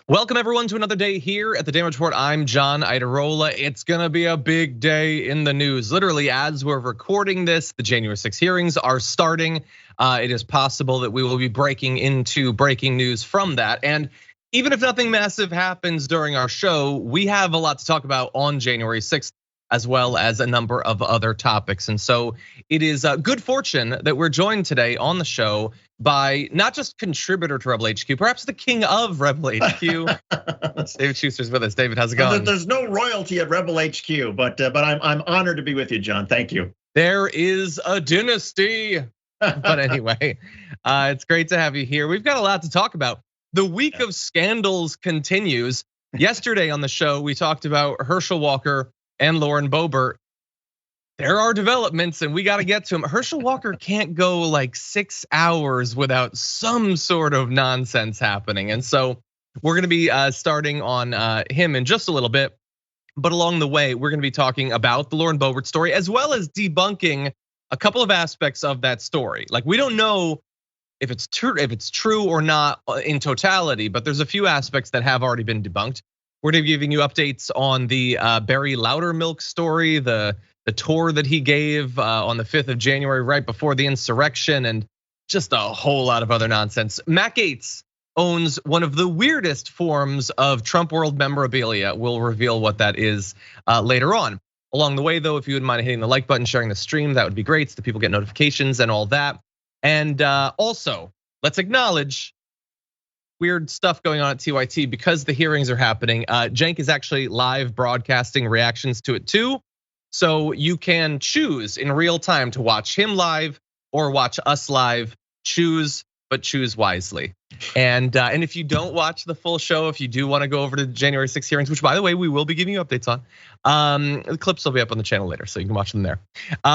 Welcome everyone to another day here at the Damage Report. I'm John Idarola. It's gonna be a big day in the news. Literally, as we're recording this, the January 6 hearings are starting. It is possible that we will be breaking into breaking news from that. And even if nothing massive happens during our show, we have a lot to talk about on January 6th, as well as a number of other topics. And so it is good fortune that we're joined today on the show by not just contributor to Rebel HQ, perhaps the king of Rebel HQ. David Shuster's with us. David, how's it going? There's no royalty at Rebel HQ, but I'm honored to be with you, John. Thank you. There is a dynasty. But anyway, it's great to have you here. We've got a lot to talk about. The week of scandals continues. Yesterday on the show, we talked about Herschel Walker and Lauren Boebert. There are developments and we got to get to them. Herschel Walker can't go like 6 hours without some sort of nonsense happening. And so we're gonna be starting on him in just a little bit. But along the way, we're gonna be talking about the Lauren Boebert story, as well as debunking a couple of aspects of that story. Like, we don't know if it's true or not in totality, but there's a few aspects that have already been debunked. We're gonna be giving you updates on the Barry Loudermilk story, the tour that he gave on the 5th of January, right before the insurrection, and just a whole lot of other nonsense. Matt Gaetz owns one of the weirdest forms of Trump world memorabilia. We'll reveal what that is later on. Along the way though, if you wouldn't mind hitting the like button, sharing the stream, that would be great so that people get notifications and all that. And also, let's acknowledge weird stuff going on at TYT because the hearings are happening. Cenk is actually live broadcasting reactions to it too. So you can choose in real time to watch him live or watch us live. Choose, but choose wisely. And if you don't watch the full show, if you do want to go over to the January 6 hearings, which by the way, we will be giving you updates on, the clips will be up on the channel later, so you can watch them there.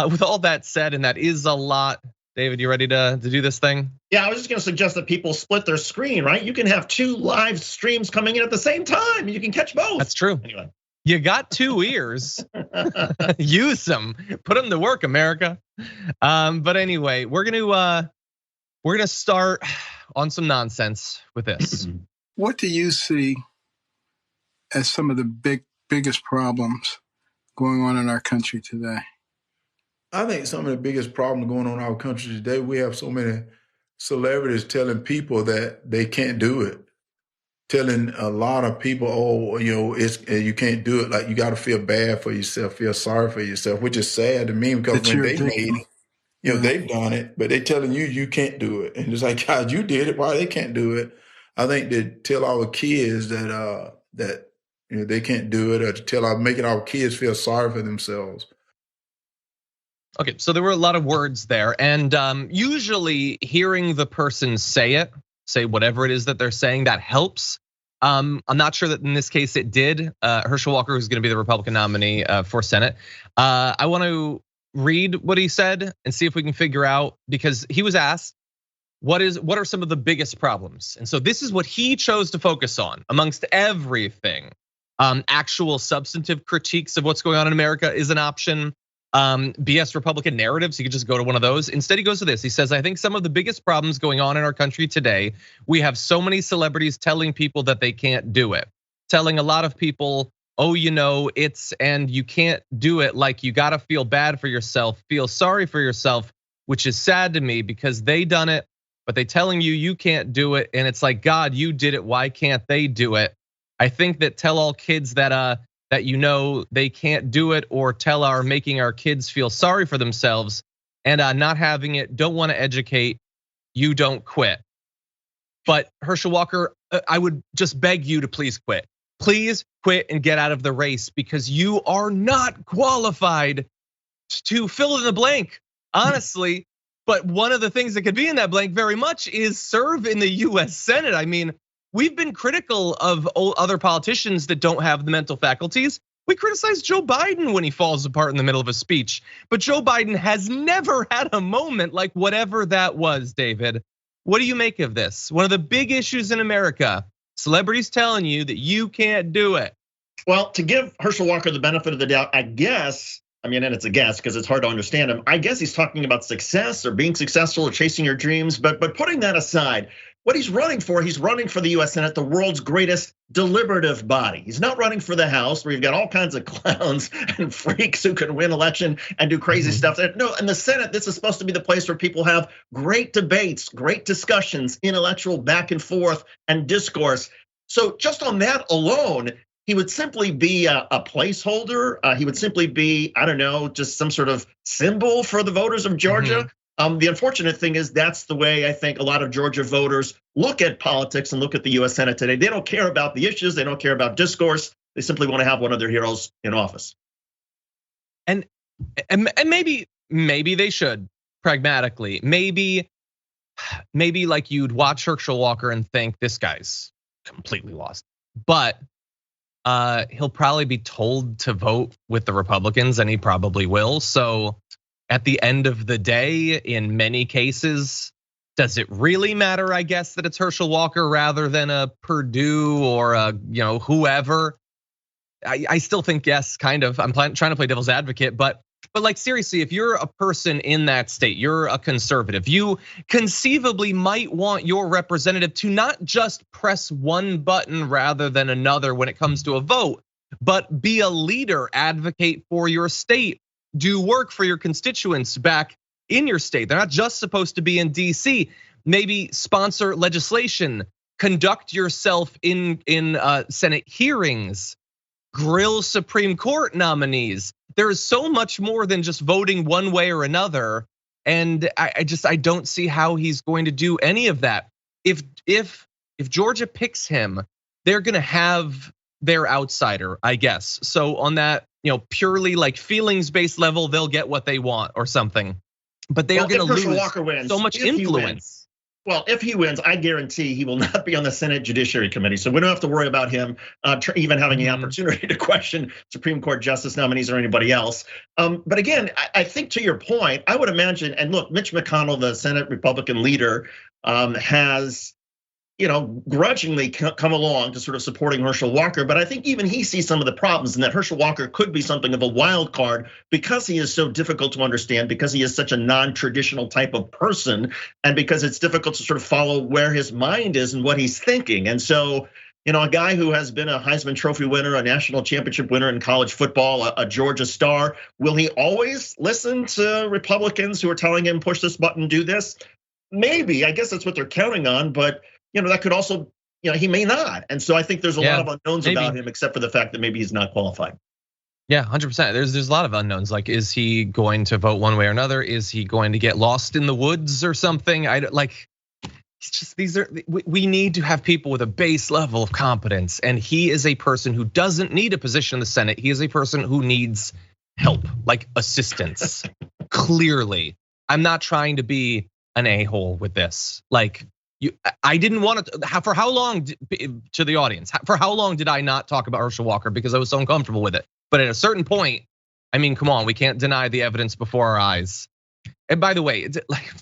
With all that said, and that is a lot, David, you ready to do this thing? Yeah, I was just gonna suggest that people split their screen, right? You can have 2 live streams coming in at the same time. You can catch both. That's true. Anyway. You got 2 ears, use them, put them to work, America. But anyway, we're gonna start on some nonsense with this. What do you see as some of the biggest problems going on in our country today? I think some of the biggest problems going on in our country today, we have so many celebrities telling people that they can't do it. Telling a lot of people, oh, you can't do it. Like, you got to feel bad for yourself, feel sorry for yourself, which is sad to me because when they made it, they've done it, but they telling you can't do it. And it's like, God, you did it. Why they can't do it? I think they tell our kids that they can't do it, or to making our kids feel sorry for themselves. Okay, so there were a lot of words there, and usually hearing the person say whatever it is that they're saying, that helps. I'm not sure that in this case it did. Herschel Walker, who's gonna be the Republican nominee for Senate. I want to read what he said and see if we can figure out, because he was asked, what are some of the biggest problems? And so this is what he chose to focus on amongst everything. Actual substantive critiques of what's going on in America is an option. BS Republican narratives, you could just go to one of those. Instead, he goes to this. He says, I think some of the biggest problems going on in our country today, we have so many celebrities telling people that they can't do it. Telling a lot of people, oh, and you can't do it, like you gotta feel bad for yourself, feel sorry for yourself, which is sad to me because they done it, but they telling you can't do it. And it's like, God, you did it, why can't they do it? I think that tell all kids that they can't do it, or making our kids feel sorry for themselves and not having it, don't want to educate, you don't quit. But Herschel Walker, I would just beg you to please quit. Please quit and get out of the race, because you are not qualified to fill in the blank, honestly. But one of the things that could be in that blank very much is serve in the US Senate. I mean, we've been critical of other politicians that don't have the mental faculties. We criticize Joe Biden when he falls apart in the middle of a speech, but Joe Biden has never had a moment like whatever that was, David. What do you make of this? One of the big issues in America, celebrities telling you that you can't do it. Well, to give Herschel Walker the benefit of the doubt, I guess, and it's a guess because it's hard to understand him. I guess he's talking about success or being successful or chasing your dreams, but putting that aside, what he's running for the US Senate, the world's greatest deliberative body. He's not running for the House, where you've got all kinds of clowns and freaks who can win election and do crazy stuff. No, in the Senate, this is supposed to be the place where people have great debates, great discussions, intellectual back and forth and discourse. So just on that alone, he would simply be a placeholder. He would simply be, I don't know, just some sort of symbol for the voters of Georgia. The unfortunate thing is that's the way I think a lot of Georgia voters look at politics and look at the US Senate today. They don't care about the issues. They don't care about discourse. They simply want to have one of their heroes in office. And maybe they should, pragmatically. Maybe like you'd watch Herschel Walker and think this guy's completely lost. But he'll probably be told to vote with the Republicans, and he probably will. So at the end of the day, in many cases, does it really matter, I guess, that it's Herschel Walker rather than a Perdue or a whoever? I still think yes, kind of. I'm trying to play devil's advocate, but like seriously, if you're a person in that state, you're a conservative, you conceivably might want your representative to not just press one button rather than another when it comes to a vote, but be a leader, advocate for your state, do work for your constituents back in your state. They're not just supposed to be in DC. Maybe sponsor legislation, conduct yourself in Senate hearings, grill Supreme Court nominees. There is so much more than just voting one way or another. And I don't see how he's going to do any of that. If Georgia picks him, they're gonna have their outsider, I guess. So on that, purely like feelings-based level, they'll get what they want or something. But they are gonna lose so much influence. Well, if he wins, I guarantee he will not be on the Senate Judiciary Committee. So we don't have to worry about him even having the opportunity to question Supreme Court justice nominees or anybody else. But again, I think to your point, I would imagine, and look, Mitch McConnell, the Senate Republican leader, has grudgingly come along to sort of supporting Herschel Walker. But I think even he sees some of the problems, and that Herschel Walker could be something of a wild card because he is so difficult to understand, because he is such a non-traditional type of person, and because it's difficult to sort of follow where his mind is and what he's thinking. And so, a guy who has been a Heisman Trophy winner, a national championship winner in college football, a Georgia star, will he always listen to Republicans who are telling him push this button, do this? Maybe, I guess that's what they're counting on, but that could also, he may not. And so I think there's a lot of unknowns about him, except for the fact that maybe he's not qualified. Yeah, 100%. There's a lot of unknowns. Like, is he going to vote one way or another? Is he going to get lost in the woods or something? It's just we need to have people with a base level of competence. And he is a person who doesn't need a position in the Senate. He is a person who needs help, like assistance, clearly. I'm not trying to be an a-hole with this. I didn't want to, for how long, to the audience, for how long did I not talk about Herschel Walker because I was so uncomfortable with it? But at a certain point, I mean, come on, we can't deny the evidence before our eyes. And by the way,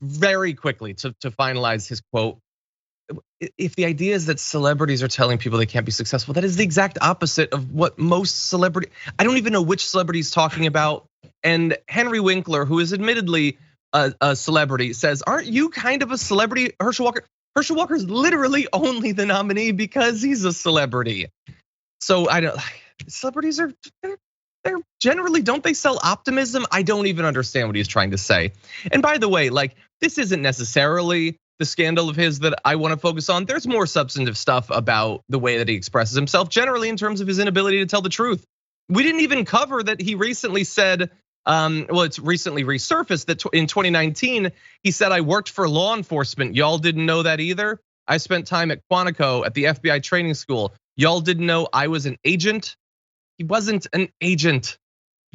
very quickly to finalize his quote, if the idea is that celebrities are telling people they can't be successful, that is the exact opposite of what most I don't even know which celebrity he's talking about. And Henry Winkler, who is admittedly a celebrity, says, aren't you kind of a celebrity, Herschel Walker? Herschel Walker is literally only the nominee because he's a celebrity. So celebrities are, they're generally, don't they sell optimism? I don't even understand what he's trying to say. And by the way, this isn't necessarily the scandal of his that I want to focus on. There's more substantive stuff about the way that he expresses himself, generally in terms of his inability to tell the truth. We didn't even cover that he recently said, well, it's recently resurfaced that in 2019, he said, I worked for law enforcement. Y'all didn't know that either. I spent time at Quantico at the FBI training school. Y'all didn't know I was an agent. He wasn't an agent.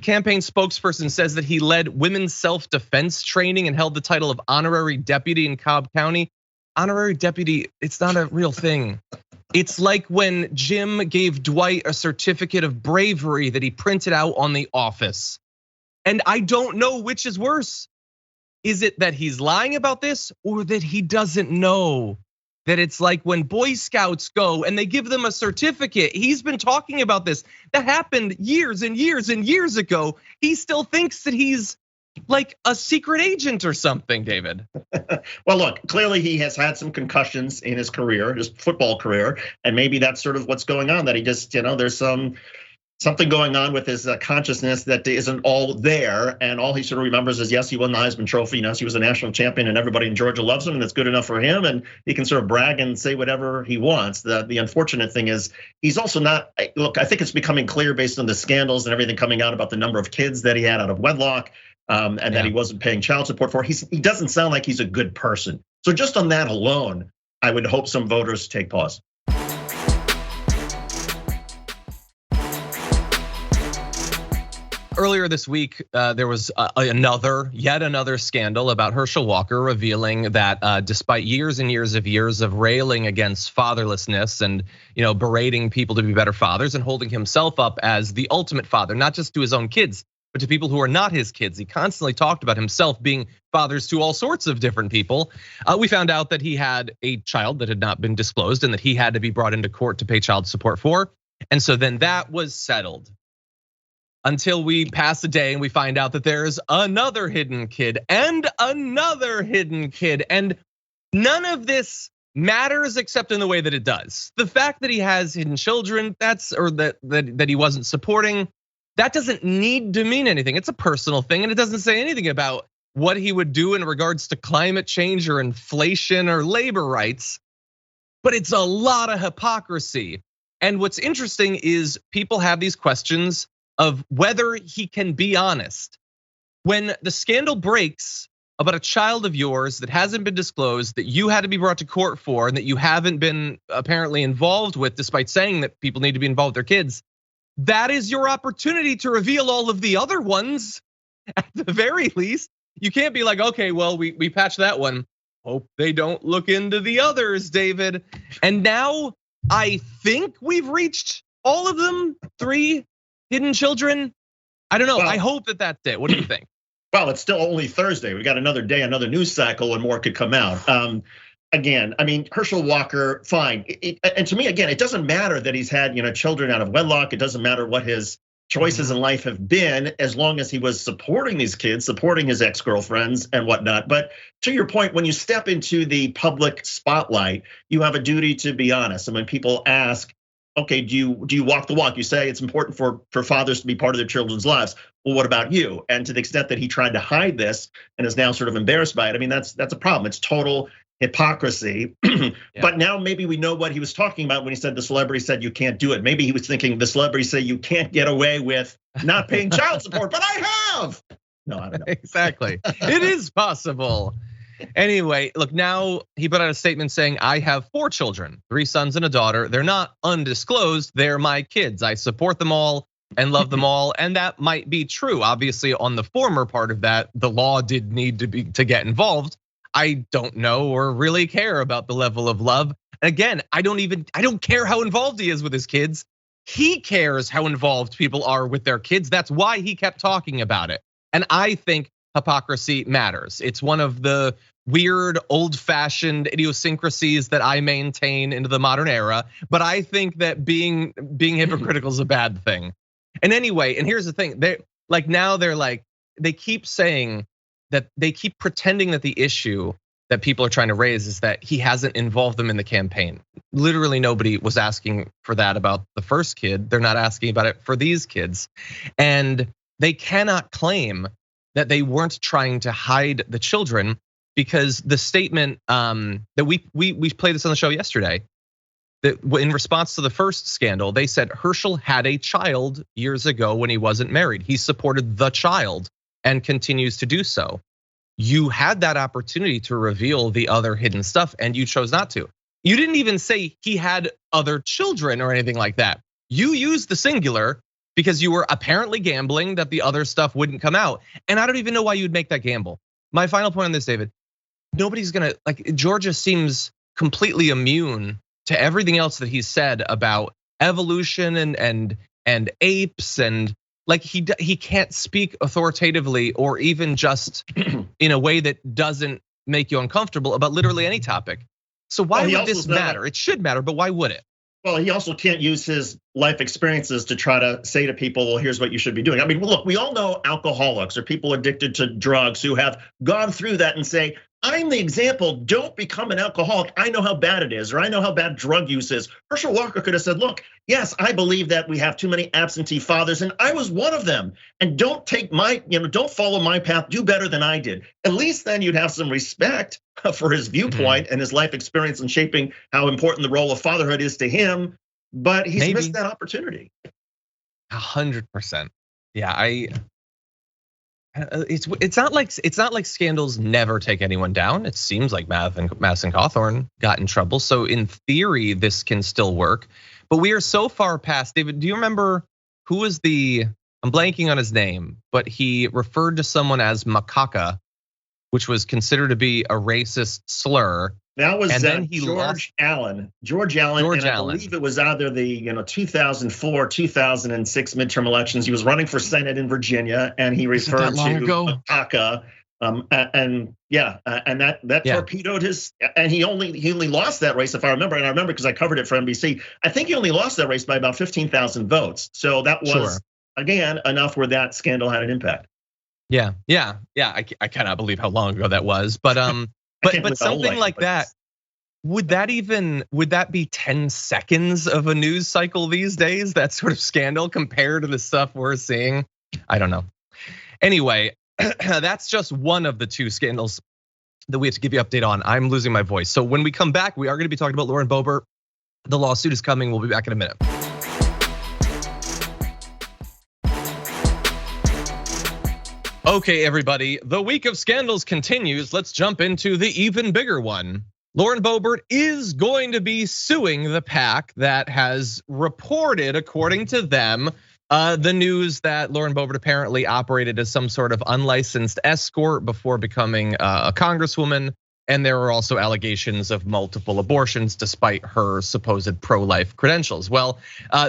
Campaign spokesperson says that he led women's self-defense training and held the title of honorary deputy in Cobb County. Honorary deputy, it's not a real thing. It's like when Jim gave Dwight a certificate of bravery that he printed out on The Office. And I don't know which is worse. Is it that he's lying about this, or that he doesn't know? That it's like when Boy Scouts go and they give them a certificate. He's been talking about this. That happened years and years and years ago. He still thinks that he's like a secret agent or something, David. Well, look, clearly he has had some concussions in his career, his football career, and maybe that's sort of what's going on, that he just, there's something going on with his consciousness that isn't all there, and all he sort of remembers is, yes, he won the Heisman Trophy, yes, he was a national champion, and everybody in Georgia loves him, and it's good enough for him, and he can sort of brag and say whatever he wants. The unfortunate thing is, he's also not, look, I think it's becoming clear based on the scandals and everything coming out about the number of kids that he had out of wedlock, and that he wasn't paying child support for. He doesn't sound like he's a good person. So just on that alone, I would hope some voters take pause. Earlier this week, there was yet another scandal about Herschel Walker revealing that despite years and years of railing against fatherlessness and berating people to be better fathers and holding himself up as the ultimate father, not just to his own kids, but to people who are not his kids. He constantly talked about himself being fathers to all sorts of different people. We found out that he had a child that had not been disclosed and that he had to be brought into court to pay child support for. And so then that was settled. Until we pass a day and we find out that there's another hidden kid and another hidden kid. And none of this matters except in the way that it does. The fact that he has hidden children, that he wasn't supporting, that doesn't need to mean anything. It's a personal thing, and it doesn't say anything about what he would do in regards to climate change or inflation or labor rights. But it's a lot of hypocrisy. And what's interesting is people have these questions of whether he can be honest. When the scandal breaks about a child of yours that hasn't been disclosed, that you had to be brought to court for, and that you haven't been apparently involved with, despite saying that people need to be involved with their kids, that is your opportunity to reveal all of the other ones. At the very least, you can't be like, okay, well, we patched that one. Hope they don't look into the others, David. And now I think we've reached all of them, 3 hidden children. I don't know. Well, I hope that that's it. What do you think? Well, it's still only Thursday. We got another day, another news cycle, and more could come out. Again, I mean, Herschel Walker, fine. And to me, again, it doesn't matter that he's had children out of wedlock. It doesn't matter what his choices in life have been, as long as he was supporting these kids, supporting his ex-girlfriends and whatnot. But to your point, when you step into the public spotlight, you have a duty to be honest. And when people ask, okay, do you walk the walk? You say it's important for fathers to be part of their children's lives. Well, what about you? And to the extent that he tried to hide this and is now sort of embarrassed by it, I mean, that's a problem. It's total hypocrisy. Yeah. But now maybe we know what he was talking about when he said the celebrity said you can't do it. Maybe he was thinking the celebrity say you can't get away with not paying child support, but I have. No, I don't know. Exactly. It is possible. Anyway, look, now he put out a statement saying, I have 4 children, 3 sons and a daughter. They're not undisclosed. They're my kids. I support them all and love them all. And that might be true. Obviously, on the former part of that, the law did need to get involved. I don't know or really care about the level of love. And again, I don't care how involved he is with his kids. He cares how involved people are with their kids. That's why he kept talking about it. And I think hypocrisy matters. It's one of the weird, old-fashioned idiosyncrasies that I maintain into the modern era. But I think that being hypocritical is a bad thing. And anyway, and here's the thing: they keep saying that they keep pretending that the issue that people are trying to raise is that he hasn't involved them in the campaign. Literally nobody was asking for that about the first kid. They're not asking about it for these kids. And they cannot claim that they weren't trying to hide the children, because the statement that we played this on the show yesterday, that in response to the first scandal, they said Herschel had a child years ago when he wasn't married. He supported the child and continues to do so. You had that opportunity to reveal the other hidden stuff and you chose not to. You didn't even say he had other children or anything like that. You used the singular because you were apparently gambling that the other stuff wouldn't come out. And I don't even know why you'd make that gamble. My final point on this, David, nobody's gonna, Georgia seems completely immune to everything else that he's said about evolution and apes, and he can't speak authoritatively or even just in a way that doesn't make you uncomfortable about literally any topic. So why would this matter? It should matter, but why would it? Well, he also can't use his life experiences to try to say to people, well, here's what you should be doing. I mean, look, we all know alcoholics or people addicted to drugs who have gone through that and say, I'm the example, don't become an alcoholic. I know how bad it is, or I know how bad drug use is. Herschel Walker could have said, look, yes, I believe that we have too many absentee fathers, and I was one of them. And don't take my, don't follow my path, do better than I did. At least then you'd have some respect for his viewpoint and his life experience in shaping how important the role of fatherhood is to him. But he's missed that opportunity. 100%. Yeah, it's not like scandals never take anyone down. It seems like Madison Cawthorn got in trouble, so in theory this can still work. But we are so far past. David, do you remember who was I'm blanking on his name, but he referred to someone as macaca, which was considered to be a racist slur. That was George Allen. I believe it was either the 2004, 2006 midterm elections. He was running for Senate in Virginia, and he referred to macaca. And that torpedoed his. And he only lost that race, if I remember. And I remember because I covered it for NBC. I think he only lost that race by about 15,000 votes. So that was again enough where that scandal had an impact. Yeah. I cannot believe how long ago that was, but But something like that, would that be 10 seconds of a news cycle these days? That sort of scandal compared to the stuff we're seeing? I don't know. Anyway, that's just one of the two scandals that we have to give you an update on. I'm losing my voice. So when we come back, we are gonna be talking about Lauren Boebert. The lawsuit is coming. We'll be back in a minute. Okay, everybody, the week of scandals continues. Let's jump into the even bigger one. Lauren Boebert is going to be suing the PAC that has reported, according to them, the news that Lauren Boebert apparently operated as some sort of unlicensed escort before becoming a congresswoman. And there were also allegations of multiple abortions despite her supposed pro-life credentials. Well,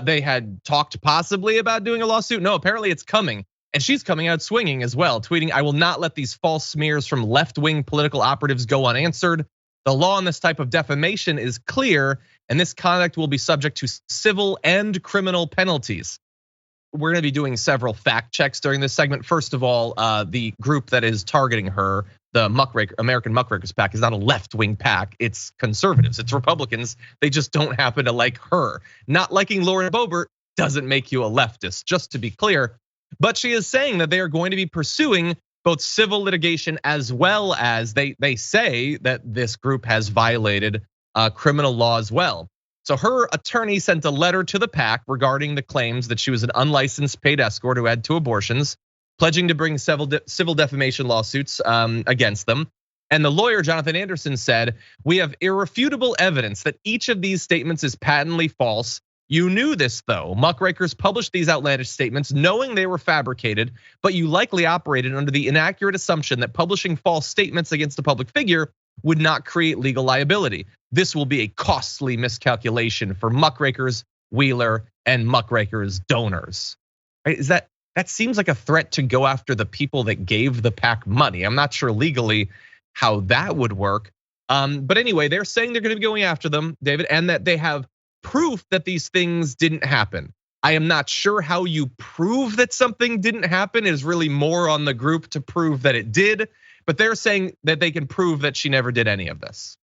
they had talked possibly about doing a lawsuit. No, apparently it's coming. And she's coming out swinging as well, tweeting, I will not let these false smears from left-wing political operatives go unanswered. The law on this type of defamation is clear, and this conduct will be subject to civil and criminal penalties. We're gonna be doing several fact checks during this segment. First of all, the group that is targeting her, the American Muckrakers PAC, is not a left-wing PAC, it's conservatives, it's Republicans. They just don't happen to like her. Not liking Lauren Boebert doesn't make you a leftist, just to be clear. But she is saying that they are going to be pursuing both civil litigation as well as they say that this group has violated criminal law as well. So her attorney sent a letter to the PAC regarding the claims that she was an unlicensed paid escort who had 2 abortions, pledging to bring civil defamation lawsuits against them. And the lawyer, Jonathan Anderson, said, we have irrefutable evidence that each of these statements is patently false. You knew this though. Muckrakers published these outlandish statements knowing they were fabricated, but you likely operated under the inaccurate assumption that publishing false statements against a public figure would not create legal liability. This will be a costly miscalculation for Muckrakers, Wheeler, and Muckrakers donors. Right? That seems like a threat to go after the people that gave the PAC money. I'm not sure legally how that would work. But anyway, they're saying they're gonna be going after them, David, and that they have proof that these things didn't happen. I am not sure how you prove that something didn't happen. It is really more on the group to prove that it did, but they're saying that they can prove that she never did any of this.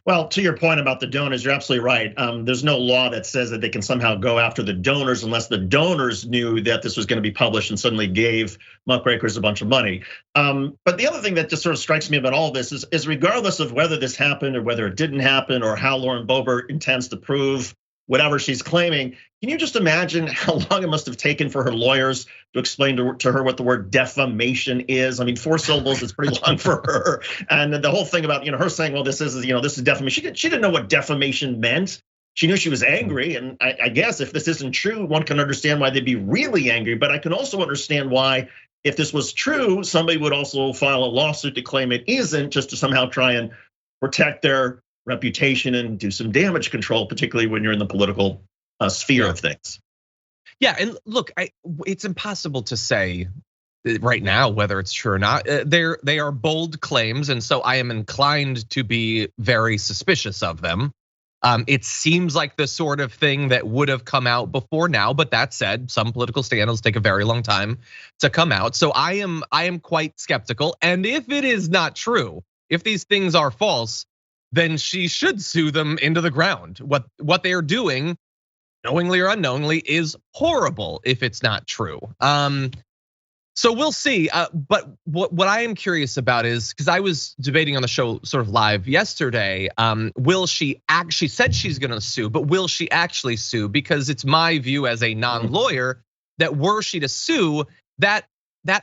Well, to your point about the donors, you're absolutely right. There's no law that says that they can somehow go after the donors unless the donors knew that this was going to be published and suddenly gave Muckrakers a bunch of money. But the other thing that just sort of strikes me about all this is regardless of whether this happened or whether it didn't happen or how Lauren Boebert intends to prove whatever she's claiming, can you just imagine how long it must have taken for her lawyers to explain to her what the word defamation is? I mean, 4 syllables is pretty long for her. And the whole thing about her saying, well, this is defamation. She didn't know what defamation meant. She knew she was angry, and I guess if this isn't true, one can understand why they'd be really angry. But I can also understand why, if this was true, somebody would also file a lawsuit to claim it isn't, just to somehow try and protect their reputation and do some damage control, particularly when you're in the political sphere of things. Yeah, and look, it's impossible to say right now whether it's true or not. They are bold claims, and so I am inclined to be very suspicious of them. It seems like the sort of thing that would have come out before now, but that said, some political scandals take a very long time to come out. So I am quite skeptical. And if it is not true, if these things are false, then she should sue them into the ground. What they are doing, knowingly or unknowingly, is horrible if it's not true. So we'll see. But what I am curious about is, because I was debating on the show sort of live yesterday, will she actually, said she's gonna sue, but will she actually sue? Because it's my view as a non-lawyer that were she to sue, that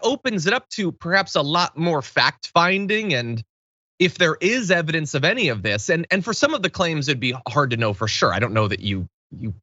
opens it up to perhaps a lot more fact finding. And if there is evidence of any of this, and for some of the claims, it'd be hard to know for sure. I don't know that you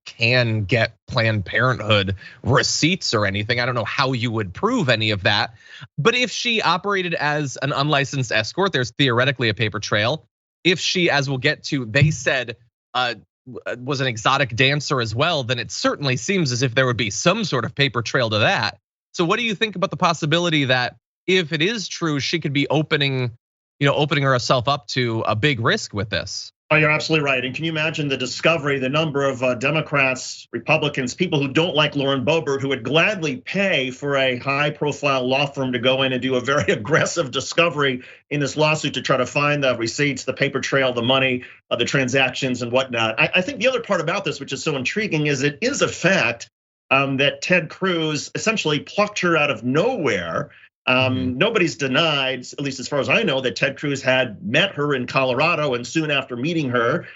can get Planned Parenthood receipts or anything. I don't know how you would prove any of that. But if she operated as an unlicensed escort, there's theoretically a paper trail. If she, as we'll get to, they said was an exotic dancer as well, then it certainly seems as if there would be some sort of paper trail to that. So what do you think about the possibility that if it is true, she could be opening herself up to a big risk with this? Oh, you're absolutely right. And can you imagine the discovery, the number of Democrats, Republicans, people who don't like Lauren Boebert, who would gladly pay for a high-profile law firm to go in and do a very aggressive discovery in this lawsuit to try to find the receipts, the paper trail, the money, the transactions and whatnot. I think the other part about this, which is so intriguing, is it is a fact that Ted Cruz essentially plucked her out of nowhere. Nobody's denied, at least as far as I know, that Ted Cruz had met her in Colorado, and soon after meeting her,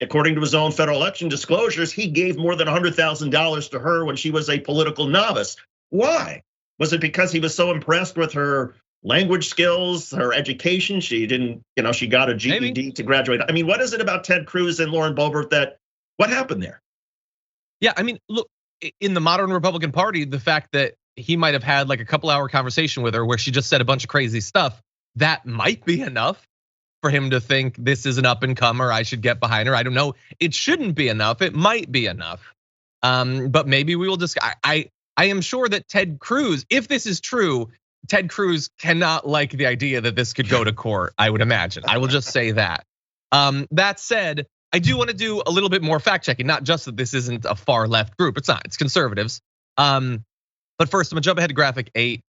according to his own federal election disclosures, he gave more than $100,000 to her when she was a political novice. Why? Was it because he was so impressed with her language skills, her education? She didn't, she got a GED to graduate. I mean, what is it about Ted Cruz and Lauren Boebert what happened there? Yeah, I mean, look, in the modern Republican Party, the fact that he might have had like a couple-hour conversation with her where she just said a bunch of crazy stuff, that might be enough for him to think this is an up-and-comer, I should get behind her. I don't know, it shouldn't be enough, it might be enough. But maybe we will just, I am sure that Ted Cruz, if this is true, Ted Cruz cannot like the idea that this could go to court, I would imagine. I will just say that. That said, I do want to do a little bit more fact checking, not just that this isn't a far left group, it's not, it's conservatives. But first, I'm gonna jump ahead to graphic 8.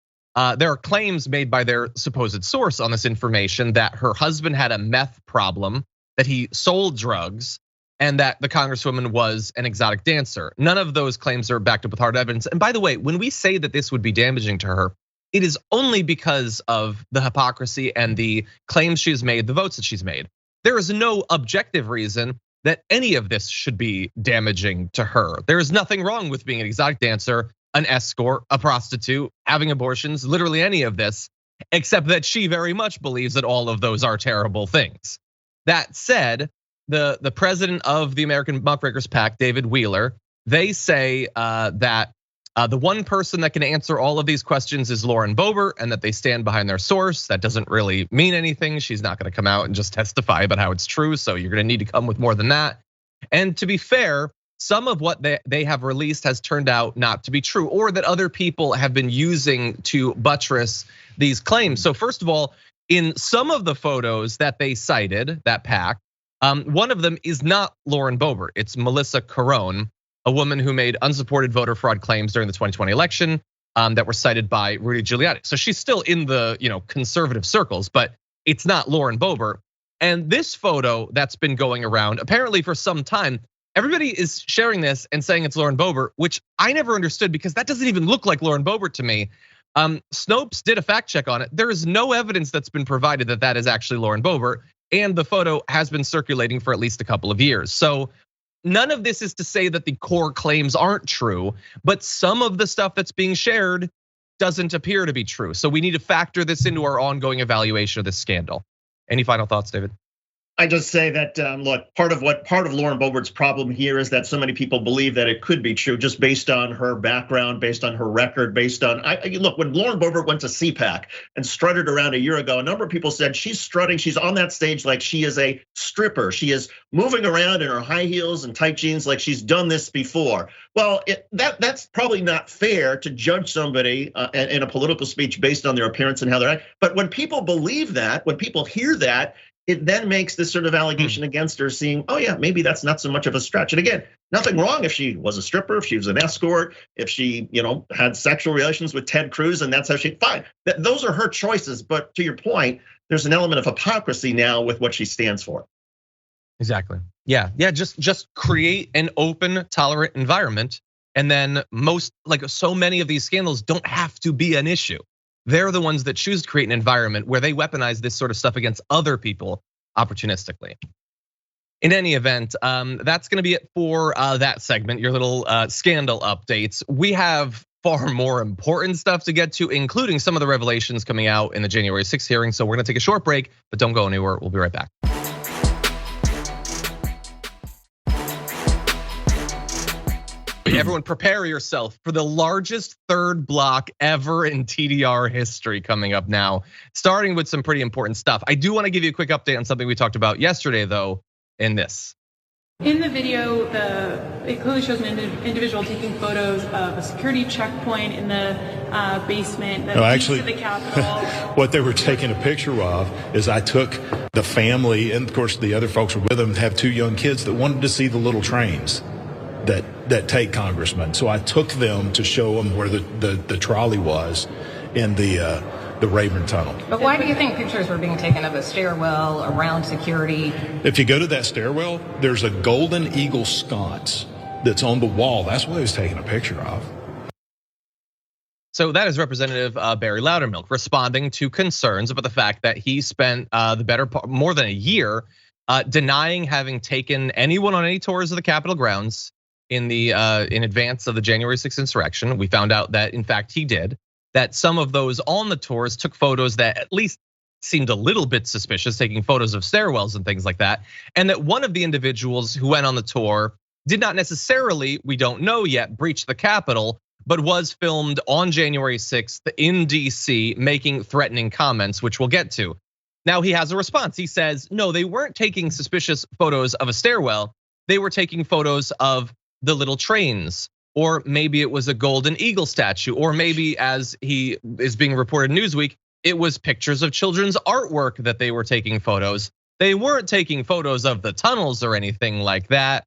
There are claims made by their supposed source on this information that her husband had a meth problem, that he sold drugs, and that the Congresswoman was an exotic dancer. None of those claims are backed up with hard evidence. And by the way, when we say that this would be damaging to her, it is only because of the hypocrisy and the claims she's made, the votes that she's made. There is no objective reason that any of this should be damaging to her. There is nothing wrong with being an exotic dancer, an escort, a prostitute, having abortions, literally any of this, except that she very much believes that all of those are terrible things. That said, the president of the American Muckrakers PAC, David Wheeler, they say that the one person that can answer all of these questions is Lauren Boebert, and that they stand behind their source. That doesn't really mean anything. She's not gonna come out and just testify about how it's true, so you're gonna need to come with more than that. And to be fair, some of what they have released has turned out not to be true, or that other people have been using to buttress these claims. So first of all, in some of the photos that they cited, that PAC, one of them is not Lauren Boebert, it's Melissa Carone, a woman who made unsupported voter fraud claims during the 2020 election that were cited by Rudy Giuliani. So she's still in the conservative circles, but it's not Lauren Boebert. And this photo that's been going around, apparently for some time, everybody is sharing this and saying it's Lauren Boebert, which I never understood because that doesn't even look like Lauren Boebert to me. Snopes did a fact check on it. There is no evidence that's been provided that that is actually Lauren Boebert, and the photo has been circulating for at least a couple of years. So none of this is to say that the core claims aren't true, but some of the stuff that's being shared doesn't appear to be true. So we need to factor this into our ongoing evaluation of this scandal. Any final thoughts, David? I just say that, look, part of Lauren Boebert's problem here is that so many people believe that it could be true just based on her background, based on her record, based on, look, when Lauren Boebert went to CPAC and strutted around a year ago, a number of people said she's strutting, she's on that stage like she is a stripper. She is moving around in her high heels and tight jeans like she's done this before. Well, that's probably not fair to judge somebody in a political speech based on their appearance and how they're acting. But when people believe that, when people hear that, it then makes this sort of allegation against her seem, oh yeah, maybe that's not so much of a stretch. And again, nothing wrong if she was a stripper, if she was an escort, if she, had sexual relations with Ted Cruz, and that's how fine. Those are her choices. But to your point, there's an element of hypocrisy now with what she stands for. Exactly. Yeah. Just create an open, tolerant environment, and then so many of these scandals don't have to be an issue. They're the ones that choose to create an environment where they weaponize this sort of stuff against other people opportunistically. In any event, that's gonna be it for that segment, your little scandal updates. We have far more important stuff to get to, including some of the revelations coming out in the January 6th hearing. So we're gonna take a short break, but don't go anywhere. We'll be right back. Everyone prepare yourself for the largest third block ever in TDR history coming up now, starting with some pretty important stuff. I do want to give you a quick update on something we talked about yesterday though, in this. In the video, it clearly shows an individual taking photos of a security checkpoint in the basement that leads to the Capitol. What they were taking a picture of is I took the family, and of course the other folks were with them, have 2 young kids that wanted to see the little trains that take congressmen. So I took them to show them where the trolley was in the Rayburn Tunnel. But why do you think pictures were being taken of a stairwell, around security? If you go to that stairwell, there's a golden eagle sconce that's on the wall. That's what he was taking a picture of. So that is Representative Barry Loudermilk responding to concerns about the fact that he spent the better part, more than a year, denying having taken anyone on any tours of the Capitol grounds in advance of the January 6th insurrection. We found out that in fact he did. That some of those on the tours took photos that at least seemed a little bit suspicious, taking photos of stairwells and things like that. And that one of the individuals who went on the tour did not necessarily, we don't know yet, breach the Capitol, but was filmed on January 6th in DC making threatening comments, which we'll get to. Now he has a response. He says, no, they weren't taking suspicious photos of a stairwell. They were taking photos of the little trains. Or maybe it was a golden eagle statue, or maybe, as he is being reported in Newsweek, it was pictures of children's artwork that they were taking photos. They weren't taking photos of the tunnels or anything like that.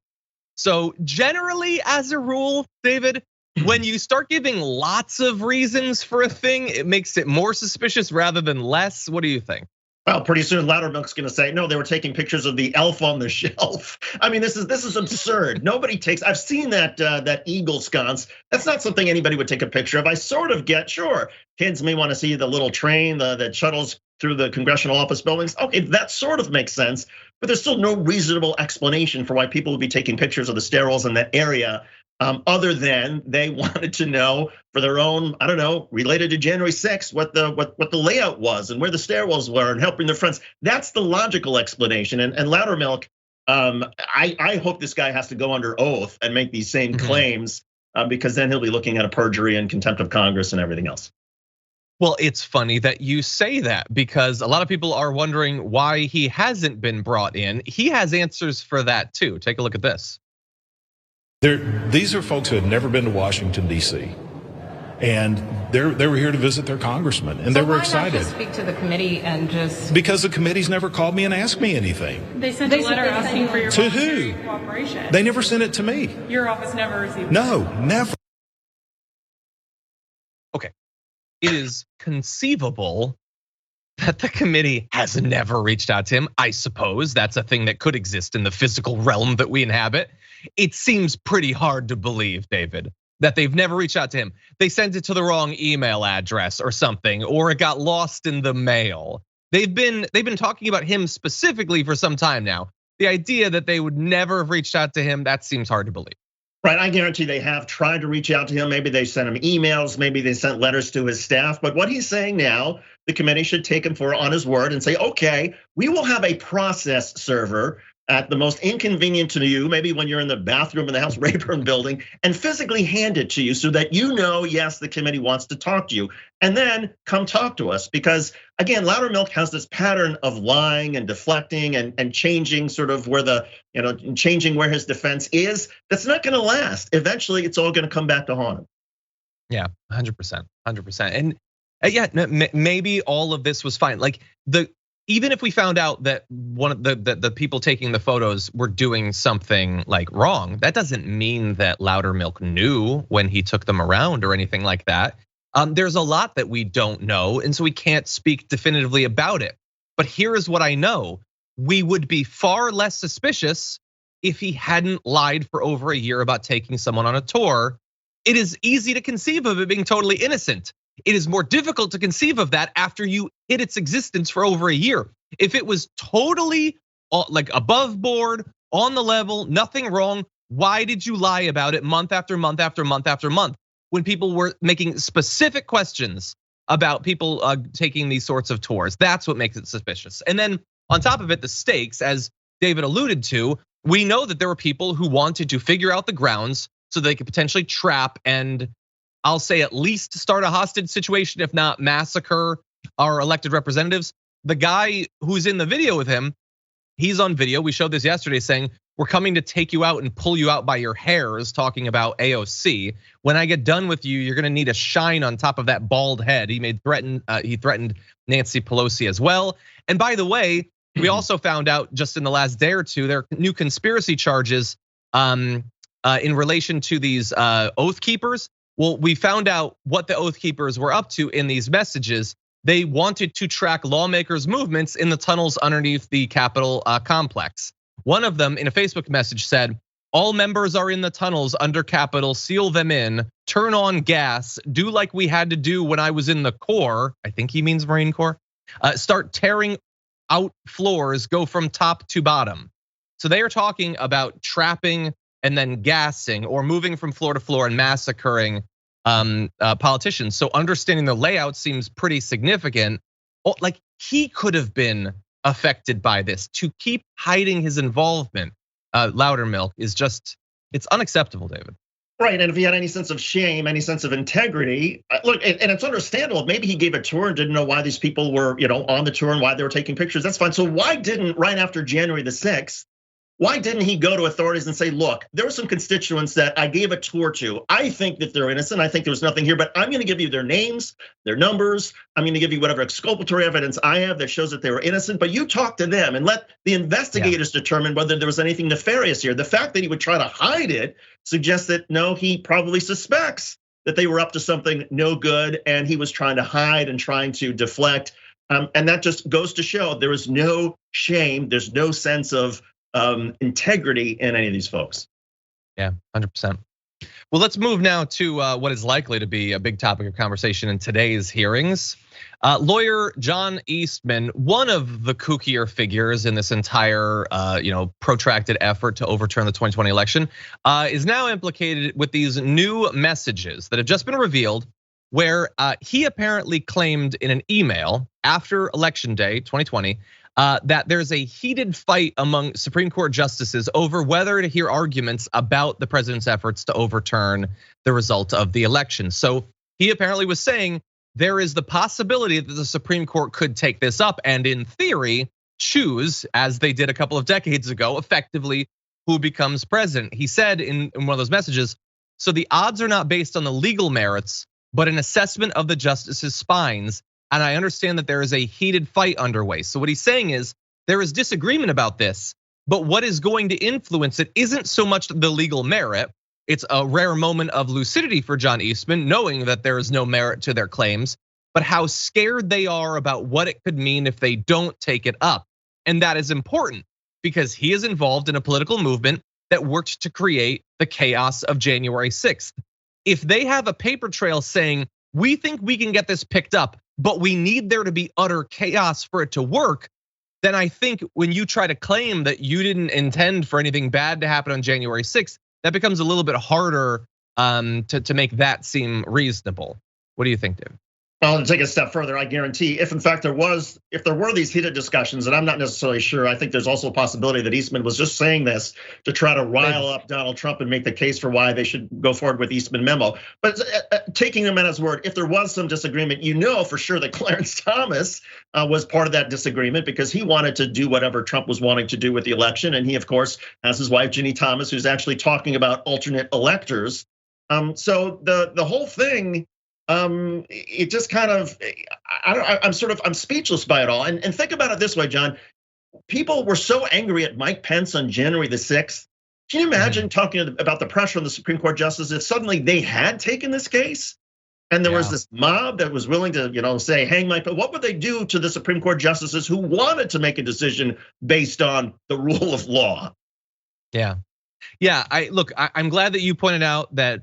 So generally, as a rule, David, when you start giving lots of reasons for a thing, it makes it more suspicious rather than less. What do you think? Well, pretty soon Loudermilk's gonna say, no, they were taking pictures of the elf on the shelf. I mean, this is absurd. Nobody takes, I've seen that eagle sconce. That's not something anybody would take a picture of. I sort of get, sure, kids may wanna see the little train that shuttles through the congressional office buildings. Okay, that sort of makes sense, but there's still no reasonable explanation for why people would be taking pictures of the stairwells in that area. Other than they wanted to know for their own, I don't know, related to January 6th, what the layout was and where the stairwells were and helping their friends. That's the logical explanation. And Loudermilk, I hope this guy has to go under oath and make these same claims, because then he'll be looking at a perjury and contempt of Congress and everything else. Well, it's funny that you say that, because a lot of people are wondering why he hasn't been brought in. He has answers for that too. Take a look at this. These are folks who had never been to Washington, D.C. And they were here to visit their congressman, and they were excited. Why not just speak to the committee and just? Because the committee's never called me and asked me anything. They sent a letter asking for your to who? Cooperation. They never sent it to me. Your office never received it. No, never. Okay, it is conceivable that the committee has never reached out to him. I suppose that's a thing that could exist in the physical realm that we inhabit. It seems pretty hard to believe, David, that they've never reached out to him. They sent it to the wrong email address or something, or it got lost in the mail. They've been talking about him specifically for some time now. The idea that they would never have reached out to him, that seems hard to believe. Right, I guarantee they have tried to reach out to him. Maybe they sent him emails, maybe they sent letters to his staff. But what he's saying now, the committee should take him on his word and say, okay, we will have a process server at the most inconvenient to you, maybe when you're in the bathroom in the House Rayburn building, and physically hand it to you so that you know, yes, the committee wants to talk to you. And then come talk to us, because again, Loudermilk has this pattern of lying and deflecting and changing sort of where changing where his defense is. That's not gonna last. Eventually, it's all gonna come back to haunt him. Yeah, 100%, 100%. And yeah, maybe all of this was fine. Like even if we found out that one of the people taking the photos were doing something like wrong, that doesn't mean that Loudermilk knew when he took them around or anything like that. There's a lot that we don't know, and so we can't speak definitively about it. But here is what I know. We would be far less suspicious if he hadn't lied for over a year about taking someone on a tour. It is easy to conceive of it being totally innocent. It is more difficult to conceive of that after you hid its existence for over a year. If it was totally like above board, on the level, nothing wrong, why did you lie about it month after month after month after month when people were making specific questions about people taking these sorts of tours? That's what makes it suspicious. And then on top of it, the stakes, as David alluded to, we know that there were people who wanted to figure out the grounds so they could potentially trap and, I'll say, at least start a hostage situation, if not massacre our elected representatives. The guy who's in the video with him, he's on video. We showed this yesterday saying, we're coming to take you out and pull you out by your hairs, talking about AOC. When I get done with you, you're gonna need a shine on top of that bald head. He threatened Nancy Pelosi as well. And by the way, we also found out just in the last day or two, there are new conspiracy charges in relation to these Oath Keepers. Well, we found out what the Oath Keepers were up to in these messages. They wanted to track lawmakers' movements in the tunnels underneath the Capitol complex. One of them in a Facebook message said, all members are in the tunnels under Capitol, seal them in, turn on gas, do like we had to do when I was in the Corps. I think he means Marine Corps. Start tearing out floors, go from top to bottom. So they are talking about trapping and then gassing or moving from floor to floor and massacring politicians. So understanding the layout seems pretty significant. Like he could have been affected by this. To keep hiding his involvement, Loudermilk, is just, it's unacceptable, David. Right, and if he had any sense of shame, any sense of integrity, look, and it's understandable. Maybe he gave a tour and didn't know why these people were, on the tour and why they were taking pictures. That's fine. So why didn't, right after January the 6th, why didn't he go to authorities and say, look, there were some constituents that I gave a tour to. I think that they're innocent. I think there was nothing here, but I'm gonna give you their names, their numbers. I'm gonna give you whatever exculpatory evidence I have that shows that they were innocent, but you talk to them and let the investigators determine whether there was anything nefarious here. The fact that he would try to hide it suggests that no, he probably suspects that they were up to something no good and he was trying to hide and trying to deflect. And that just goes to show there is no shame, there's no sense of integrity in any of these folks. Yeah, 100%. Well, let's move now to what is likely to be a big topic of conversation in today's hearings. Lawyer John Eastman, one of the kookier figures in this entire protracted effort to overturn the 2020 election, is now implicated with these new messages that have just been revealed, where he apparently claimed in an email after Election Day 2020 that there's a heated fight among Supreme Court justices over whether to hear arguments about the president's efforts to overturn the result of the election. So he apparently was saying there is the possibility that the Supreme Court could take this up and in theory choose, as they did a couple of decades ago, effectively who becomes president. He said in one of those messages, so the odds are not based on the legal merits, but an assessment of the justices' spines. And I understand that there is a heated fight underway. So what he's saying is there is disagreement about this, but what is going to influence it isn't so much the legal merit. It's a rare moment of lucidity for John Eastman, knowing that there is no merit to their claims, but how scared they are about what it could mean if they don't take it up. And that is important because he is involved in a political movement that worked to create the chaos of January 6th. If they have a paper trail saying, we think we can get this picked up, but we need there to be utter chaos for it to work, then I think when you try to claim that you didn't intend for anything bad to happen on January 6th, that becomes a little bit harder to make that seem reasonable. What do you think, David? I'll take a step further. I guarantee if in fact there were these heated discussions, and I'm not necessarily sure, I think there's also a possibility that Eastman was just saying this to try to rile up Donald Trump and make the case for why they should go forward with Eastman memo. But taking him at his word, if there was some disagreement, you know for sure that Clarence Thomas was part of that disagreement because he wanted to do whatever Trump was wanting to do with the election. And he, of course, has his wife, Ginni Thomas, who's actually talking about alternate electors. So the whole thing, it just kind of, I'm speechless by it all. And think about it this way, John. People were so angry at Mike Pence on January the 6th. Can you imagine talking about the pressure on the Supreme Court justices if suddenly they had taken this case? And there was this mob that was willing to, say, hang Mike. But what would they do to the Supreme Court justices who wanted to make a decision based on the rule of law? Yeah. I'm glad that you pointed out that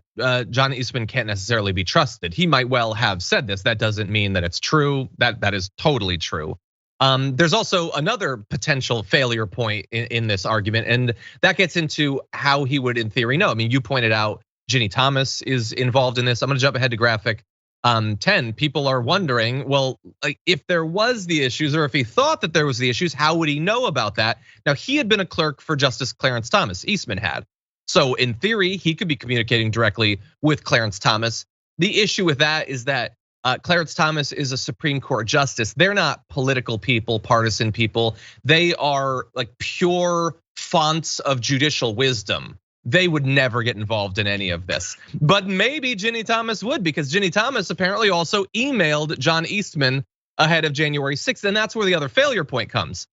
John Eastman can't necessarily be trusted. He might well have said this. That doesn't mean that it's true. That is totally true. There's also another potential failure point in this argument, and that gets into how he would, in theory, know. I mean, you pointed out Ginni Thomas is involved in this. I'm gonna jump ahead to graphic 10. People are wondering, well, like if there was the issues, or if he thought that there was the issues, how would he know about that? Now, he had been a clerk for Justice Clarence Thomas. Eastman had. So in theory, he could be communicating directly with Clarence Thomas. The issue with that is that Clarence Thomas is a Supreme Court justice. They're not political people, partisan people. They are like pure fonts of judicial wisdom. They would never get involved in any of this. But maybe Ginni Thomas would, because Ginni Thomas apparently also emailed John Eastman ahead of January 6th. And that's where the other failure point comes.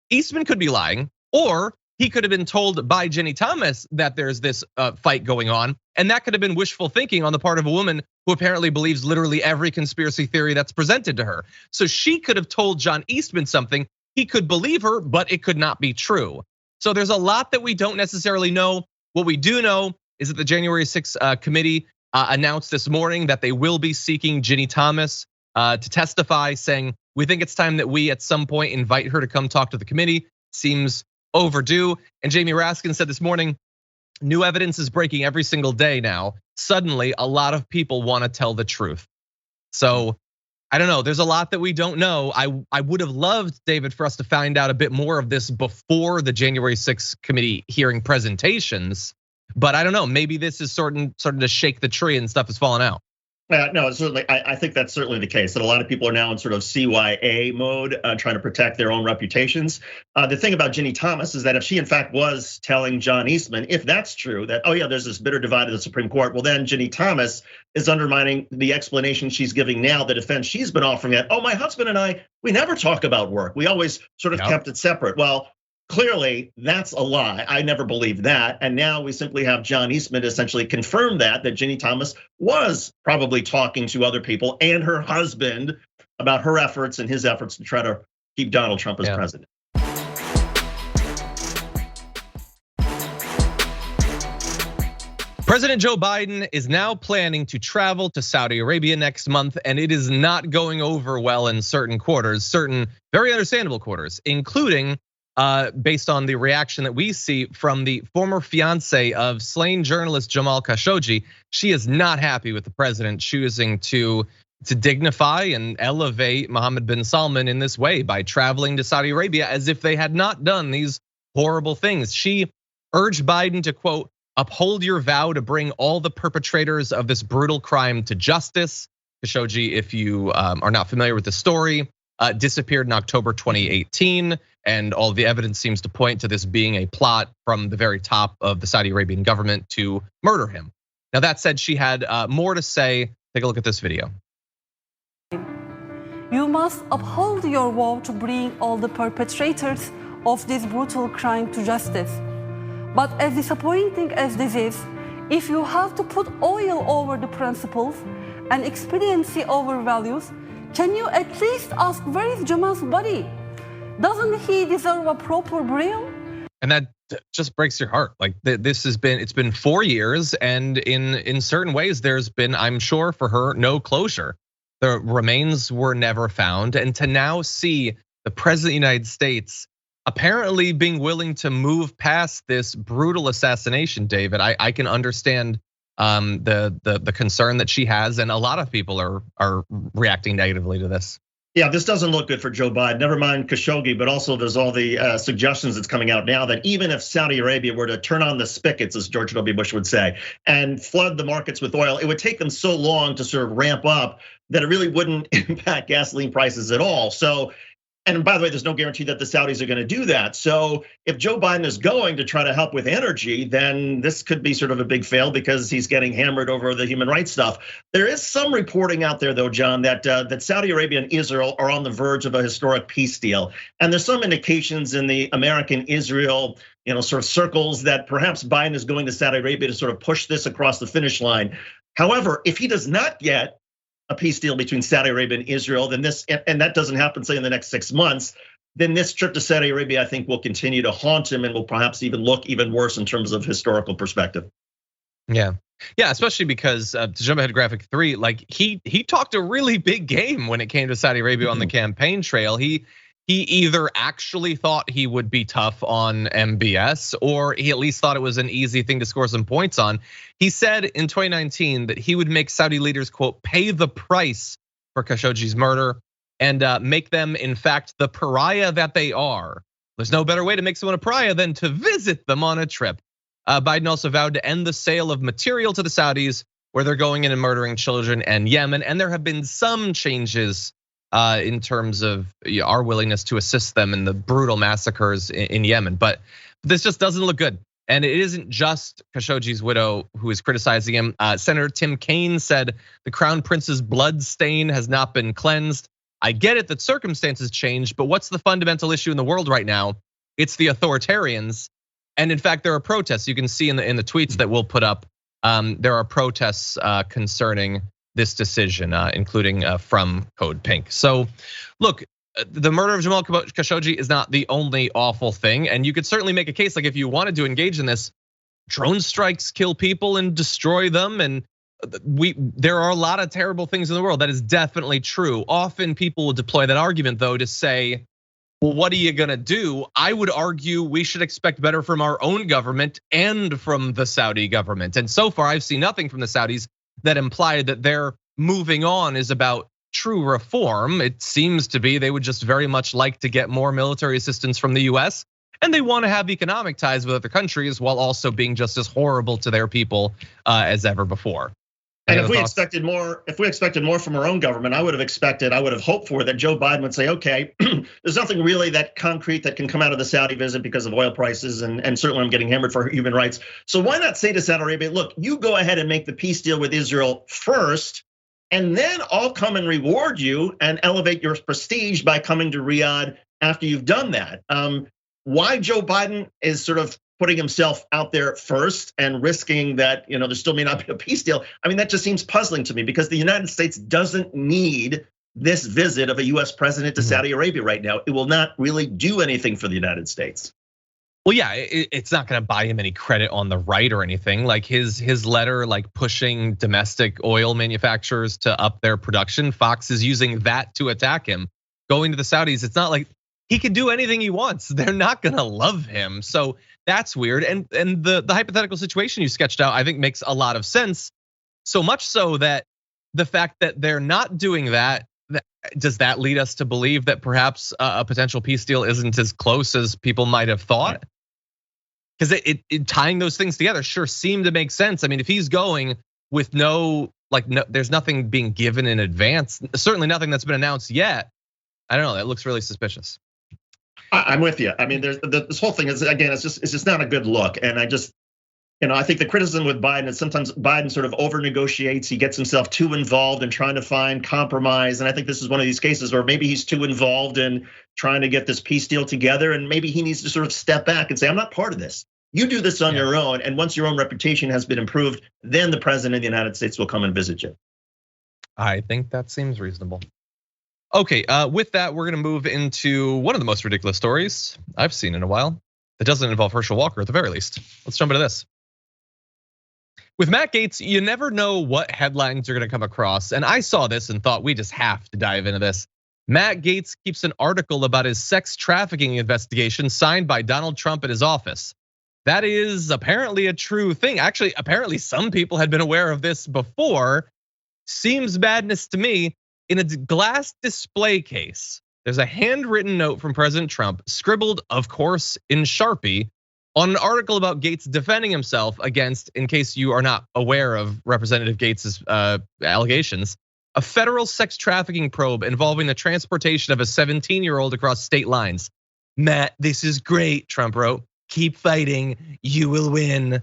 Eastman could be lying, or he could have been told by Ginni Thomas that there's this fight going on. And that could have been wishful thinking on the part of a woman who apparently believes literally every conspiracy theory that's presented to her. So she could have told John Eastman something. He could believe her, but it could not be true. So there's a lot that we don't necessarily know. What we do know is that the January 6th committee announced this morning that they will be seeking Ginni Thomas to testify, saying, we think it's time that we at some point invite her to come talk to the committee. Seems overdue. And Jamie Raskin said this morning, new evidence is breaking every single day now. Suddenly, a lot of people want to tell the truth. So I don't know, there's a lot that we don't know. I would have loved, David, for us to find out a bit more of this before the January 6th committee hearing presentations. But I don't know, maybe this is starting to shake the tree and stuff is falling out. No, certainly. I think that's certainly the case. That a lot of people are now in sort of CYA mode, trying to protect their own reputations. The thing about Ginni Thomas is that if she in fact was telling John Eastman, if that's true, that there's this bitter divide of the Supreme Court, well then Ginni Thomas is undermining the explanation she's giving now, the defense she's been offering that, my husband and I, we never talk about work. We always sort of kept it separate. Well, clearly, that's a lie. I never believed that. And now we simply have John Eastman essentially confirm that Ginni Thomas was probably talking to other people and her husband about her efforts and his efforts to try to keep Donald Trump as president. President Joe Biden is now planning to travel to Saudi Arabia next month, and it is not going over well in certain quarters, certain very understandable quarters, including based on the reaction that we see from the former fiancée of slain journalist Jamal Khashoggi. She is not happy with the president choosing to dignify and elevate Mohammed bin Salman in this way by traveling to Saudi Arabia as if they had not done these horrible things. She urged Biden to, quote, uphold your vow to bring all the perpetrators of this brutal crime to justice. Khashoggi, if you are not familiar with the story, disappeared in October 2018. And all the evidence seems to point to this being a plot from the very top of the Saudi Arabian government to murder him. Now that said, she had more to say. Take a look at this video. You must uphold your vow to bring all the perpetrators of this brutal crime to justice. But as disappointing as this is, if you have to put oil over the principles and expediency over values, can you at least ask where is Jamal's body? Doesn't he deserve a proper burial? And that just breaks your heart. Like it's been 4 years, and in certain ways, there's been, I'm sure for her, no closure. The remains were never found, and to now see the president of the United States apparently being willing to move past this brutal assassination, David, I can understand the concern that she has, and a lot of people are reacting negatively to this. Yeah, this doesn't look good for Joe Biden. Never mind Khashoggi, but also there's all the suggestions that's coming out now that even if Saudi Arabia were to turn on the spigots, as George W. Bush would say, and flood the markets with oil, it would take them so long to sort of ramp up that it really wouldn't impact gasoline prices at all. So And by the way, there's no guarantee that the Saudis are going to do that. So if Joe Biden is going to try to help with energy, then this could be sort of a big fail because he's getting hammered over the human rights stuff. There is some reporting out there, though, John, that Saudi Arabia and Israel are on the verge of a historic peace deal. And there's some indications in the American-Israel, sort of circles that perhaps Biden is going to Saudi Arabia to sort of push this across the finish line. However, if he does not get a peace deal between Saudi Arabia and Israel, then and that doesn't happen, say, in the next 6 months, then this trip to Saudi Arabia, I think, will continue to haunt him and will perhaps even look even worse in terms of historical perspective. Yeah, especially because to jump ahead to graphic 3, like he talked a really big game when it came to Saudi Arabia on the campaign trail. He either actually thought he would be tough on MBS, or he at least thought it was an easy thing to score some points on. He said in 2019 that he would make Saudi leaders, quote, pay the price for Khashoggi's murder and make them, in fact, the pariah that they are. There's no better way to make someone a pariah than to visit them on a trip. Biden also vowed to end the sale of material to the Saudis, where they're going in and murdering children in Yemen. And there have been some changes in terms of our willingness to assist them in the brutal massacres in Yemen. But this just doesn't look good. And it isn't just Khashoggi's widow who is criticizing him. Senator Tim Kaine said the crown prince's blood stain has not been cleansed. I get it that circumstances change, but what's the fundamental issue in the world right now? It's the authoritarians. And in fact, there are protests. You can see in the tweets that we'll put up, there are protests concerning this decision, including from Code Pink. So look, the murder of Jamal Khashoggi is not the only awful thing. And you could certainly make a case, like if you wanted to engage in this, drone strikes kill people and destroy them. And there are a lot of terrible things in the world. That is definitely true. Often people will deploy that argument, though, to say, well, what are you gonna do? I would argue we should expect better from our own government and from the Saudi government. And so far, I've seen nothing from the Saudis that imply that their moving on is about true reform. It seems to be they would just very much like to get more military assistance from the US, and they want to have economic ties with other countries while also being just as horrible to their people as ever before. And if we expected more from our own government, I would have hoped for that Joe Biden would say, okay, there's nothing really that concrete that can come out of the Saudi visit because of oil prices, and certainly I'm getting hammered for human rights. So why not say to Saudi Arabia, look, you go ahead and make the peace deal with Israel first, and then I'll come and reward you and elevate your prestige by coming to Riyadh after you've done that. Why Joe Biden is sort of putting himself out there first and risking that, there still may not be a peace deal. I mean, that just seems puzzling to me because the United States doesn't need this visit of a US president to Saudi Arabia right now. It will not really do anything for the United States. Well, yeah, it's not gonna buy him any credit on the right or anything. Like his letter, like pushing domestic oil manufacturers to up their production. Fox is using that to attack him. Going to the Saudis, it's not like he can do anything he wants. They're not gonna love him. So that's weird. And the hypothetical situation you sketched out, I think makes a lot of sense. So much so that the fact that they're not doing that, does that lead us to believe that perhaps a potential peace deal isn't as close as people might have thought? Because tying those things together sure seemed to make sense. I mean, if he's going with there's nothing being given in advance, certainly nothing that's been announced yet. I don't know, that looks really suspicious. I'm with you. I mean, this whole thing is, again, it's just not a good look. And I think the criticism with Biden is sometimes Biden sort of over negotiates. He gets himself too involved in trying to find compromise. And I think this is one of these cases where maybe he's too involved in trying to get this peace deal together. And maybe he needs to sort of step back and say, I'm not part of this. You do this on your own. And once your own reputation has been improved, then the president of the United States will come and visit you. I think that seems reasonable. Okay, with that, we're gonna move into one of the most ridiculous stories I've seen in a while. That doesn't involve Herschel Walker at the very least. Let's jump into this. With Matt Gaetz, you never know what headlines you're gonna come across. And I saw this and thought we just have to dive into this. Matt Gaetz keeps an article about his sex trafficking investigation signed by Donald Trump at his office. That is apparently a true thing. Actually, apparently some people had been aware of this before. Seems madness to me. In a glass display case, there's a handwritten note from President Trump, scribbled, of course, in Sharpie, on an article about Gaetz defending himself against, in case you are not aware of Representative Gaetz's allegations, a federal sex trafficking probe involving the transportation of a 17-year-old across state lines. Matt, this is great, Trump wrote. Keep fighting, you will win.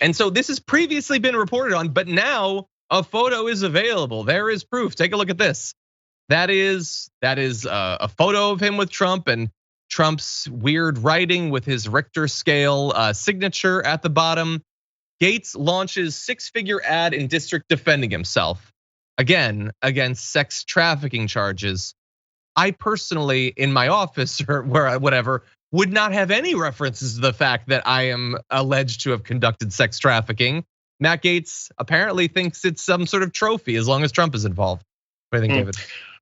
And so this has previously been reported on, but now a photo is available. There is proof. Take a look at this. That is a photo of him with Trump and Trump's weird writing with his Richter scale signature at the bottom. Gaetz launches 6-figure ad in district defending himself, again, against sex trafficking charges. I personally, in my office or whatever, would not have any references to the fact that I am alleged to have conducted sex trafficking. Matt Gaetz apparently thinks it's some sort of trophy as long as Trump is involved. What do you think, David?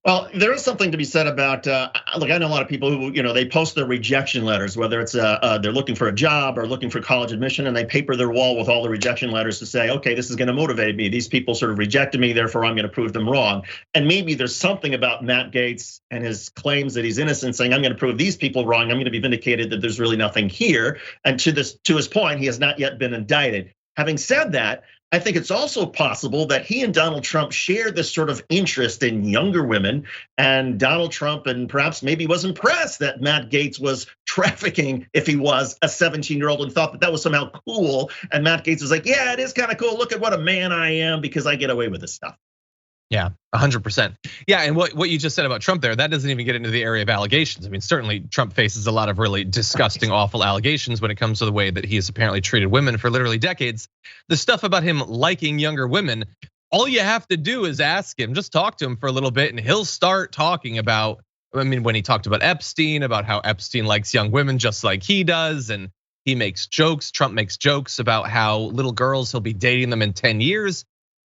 Well, there is something to be said about, look, I know a lot of people who, they post their rejection letters, whether it's they're looking for a job or looking for college admission, and they paper their wall with all the rejection letters to say, okay, this is gonna motivate me. These people sort of rejected me, therefore I'm gonna prove them wrong. And maybe there's something about Matt Gaetz and his claims that he's innocent saying, I'm gonna prove these people wrong, I'm gonna be vindicated that there's really nothing here. And to his point, he has not yet been indicted. Having said that, I think it's also possible that he and Donald Trump share this sort of interest in younger women, and Donald Trump and perhaps maybe was impressed that Matt Gaetz was trafficking, if he was a 17-year-old, and thought that that was somehow cool. And Matt Gaetz was like, yeah, it is kind of cool. Look at what a man I am because I get away with this stuff. Yeah, 100%. Yeah, and what you just said about Trump there, that doesn't even get into the area of allegations. I mean, certainly Trump faces a lot of really disgusting, awful allegations when it comes to the way that he has apparently treated women for literally decades. The stuff about him liking younger women, all you have to do is ask him, just talk to him for a little bit and he'll start talking about, I mean, when he talked about Epstein, about how Epstein likes young women just like he does, and he makes jokes, Trump makes jokes about how little girls, he'll be dating them in 10 years.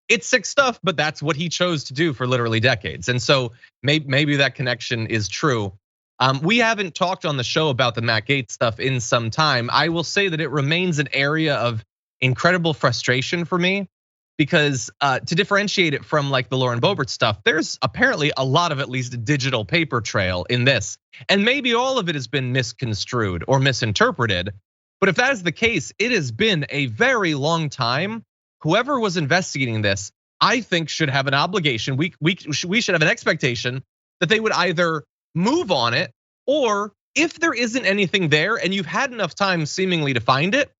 It's sick stuff, but that's what he chose to do for literally decades. And so maybe that connection is true. We haven't talked on the show about the Matt Gaetz stuff in some time. I will say that it remains an area of incredible frustration for me, because to differentiate it from like the Lauren Boebert stuff, there's apparently a lot of at least digital paper trail in this. And maybe all of it has been misconstrued or misinterpreted. But if that is the case, it has been a very long time. Whoever was investigating this, I think should have an obligation. We should have an expectation that they would either move on it, or if there isn't anything there and you've had enough time seemingly to find it,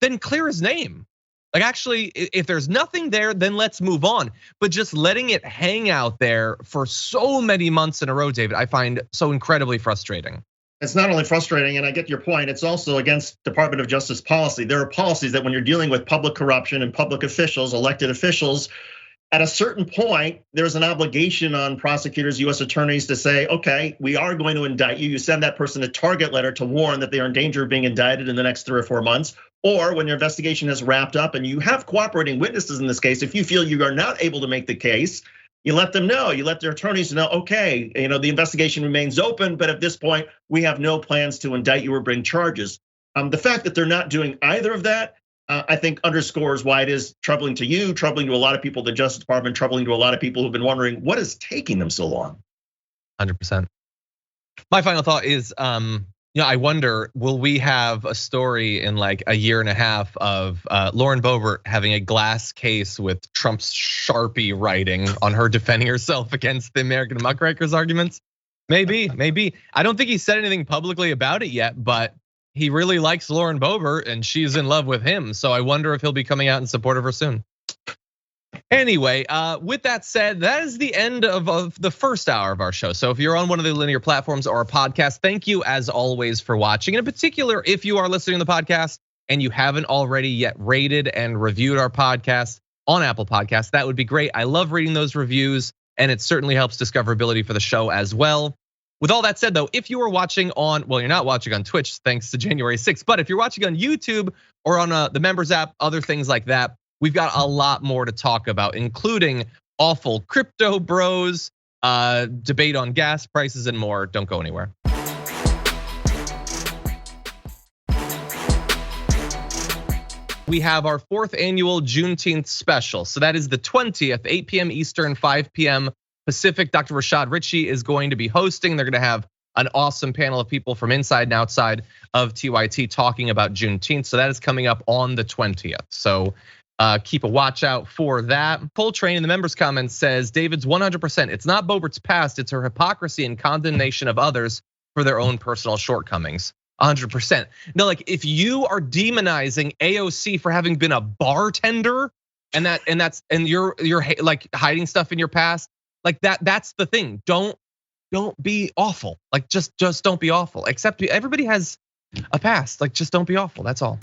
then clear his name. Like actually, if there's nothing there, then let's move on. But just letting it hang out there for so many months in a row, David, I find so incredibly frustrating. It's not only frustrating, and I get your point, it's also against Department of Justice policy. There are policies that when you're dealing with public corruption and public officials, elected officials, at a certain point, there's an obligation on prosecutors, US attorneys to say, okay, we are going to indict you. You send that person a target letter to warn that they are in danger of being indicted in the next 3 or 4 months. Or when your investigation has wrapped up and you have cooperating witnesses in this case, if you feel you are not able to make the case, you let them know, you let their attorneys know, okay, the investigation remains open, but at this point, we have no plans to indict you or bring charges. The fact that they're not doing either of that, I think underscores why it is troubling to you, troubling to a lot of people at the Justice Department, troubling to a lot of people who've been wondering what is taking them so long. 100%. My final thought is, I wonder, will we have a story in like a year and a half of Lauren Boebert having a glass case with Trump's Sharpie writing on her defending herself against the American muckrakers arguments? Maybe. I don't think he said anything publicly about it yet, but he really likes Lauren Boebert and she's in love with him. So I wonder if he'll be coming out in support of her soon. Anyway, with that said, that is the end of the first hour of our show. So if you're on one of the linear platforms or a podcast, thank you as always for watching. In particular, if you are listening to the podcast and you haven't already yet rated and reviewed our podcast on Apple Podcasts, that would be great. I love reading those reviews and it certainly helps discoverability for the show as well. With all that said though, if you are watching on, well, you're not watching on Twitch thanks to January 6th, but if you're watching on YouTube or on the members app, other things like that, we've got a lot more to talk about, including awful crypto bros, debate on gas prices and more. Don't go anywhere. We have our 4th annual Juneteenth special. So that is the 20th, 8 p.m. Eastern, 5 p.m. Pacific. Dr. Rashad Ritchie is going to be hosting. They're gonna have an awesome panel of people from inside and outside of TYT talking about Juneteenth. So that is coming up on the 20th. So keep a watch out for that. Coltrane in the members' comments says, David's 100%. It's not Boebert's past, it's her hypocrisy and condemnation of others for their own personal shortcomings. 100%. No, like if you are demonizing AOC for having been a bartender and you're like hiding stuff in your past, like that's the thing. Don't be awful. Like just don't be awful. Except everybody has a past. Like just don't be awful. That's all.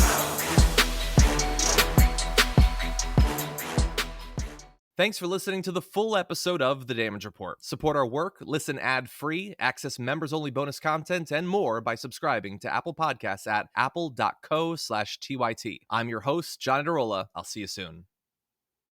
Thanks for listening to the full episode of The Damage Report. Support our work, listen ad-free, access members-only bonus content, and more by subscribing to Apple Podcasts at apple.co/TYT. I'm your host, John Adarola. I'll see you soon.